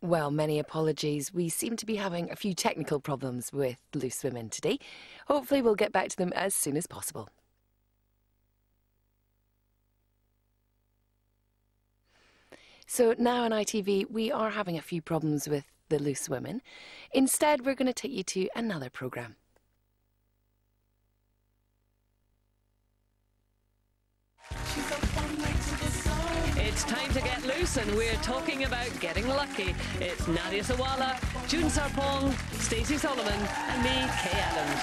Well, many apologies. We seem to be having a few technical problems with Loose Women today. Hopefully we'll get back to them as soon as possible. So now on ITV, we are having a few problems with the Loose Women. Instead, we're going to take you to another programme. It's time to get loose, and we're talking about getting lucky. It's Nadia Sawalha, June Sarpong, Stacey Solomon, and me, Kay Adams.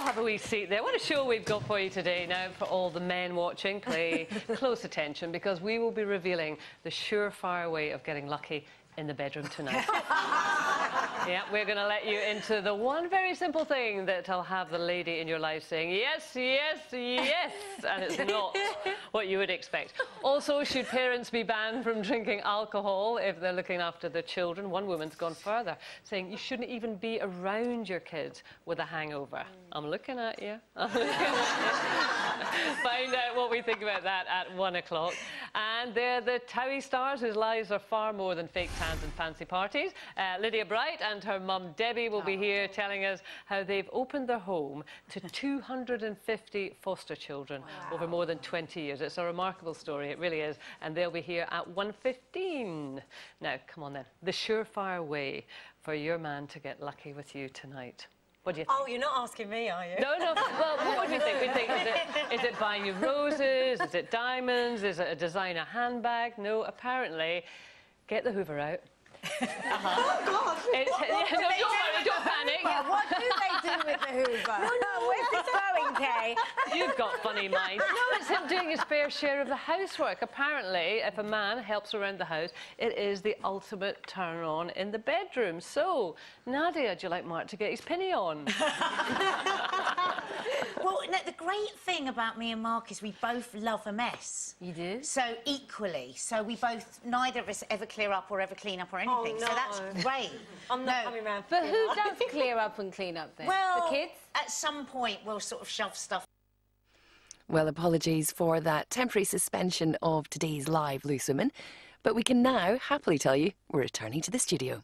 Have a wee seat there. What a show we've got for you today. Now, for all the men watching, pay close attention, because we will be revealing the surefire way of getting lucky in the bedroom tonight. Yeah, we're going to let you into the one very simple thing that'll have the lady in your life saying yes, yes, yes, and it's not what you would expect. Also, should parents be banned from drinking alcohol if they're looking after their children? One woman's gone further, saying you shouldn't even be around your kids with a hangover. I'm looking at you. Find out what we think about that at 1 o'clock. And they're the Towie stars whose lives are far more than fake tans and fancy parties. Lydia Bright and her mum Debbie will be here telling us how they've opened their home to 250 foster children over more than 20 years. It's a remarkable story, it really is. And they'll be here at 1:15. Now, come on then. The surefire way for your man to get lucky with you tonight. What do you think? Oh, you're not asking me, are you? No, no. Well, what would we think? We think, is it buying you roses? Is it diamonds? Is it a designer handbag? No, apparently, get the Hoover out. Oh, God! Don't panic. What do they do with the Hoover? No, where's this going, Kay? You've got funny minds. No, it's him doing his fair share of the housework. Apparently, if a man helps around the house, it is the ultimate turn-on in the bedroom. So, Nadia, do you like Mark to get his penny on? Well, no, the great thing about me and Mark is we both love a mess. You do? So, equally. So, we both, neither of us ever clear up or ever clean up or anything. Oh, no. So that's great. I'm not coming round. But who does clear up and clean up then? Well, the kids? At some point, we'll sort of shove stuff. Well, apologies for that temporary suspension of today's live Loose Women, but we can now happily tell you we're returning to the studio.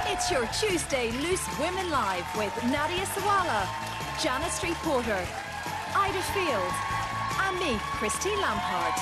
It's your Tuesday Loose Women Live with Nadia Sawalha, Janice Street Porter, Ida Field, and me, Christine Lampard.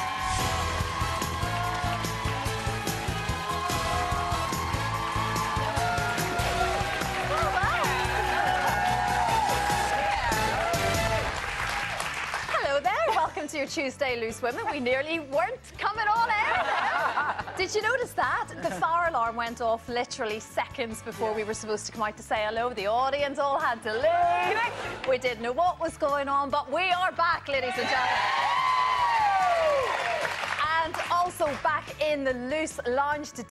Welcome to your Tuesday Loose Women. We nearly weren't coming on air there. Did you notice that? The fire alarm went off literally seconds before we were supposed to come out to say hello. The audience all had to leave. We didn't know what was going on, but we are back, ladies and gentlemen. And also back in the Loose Lounge to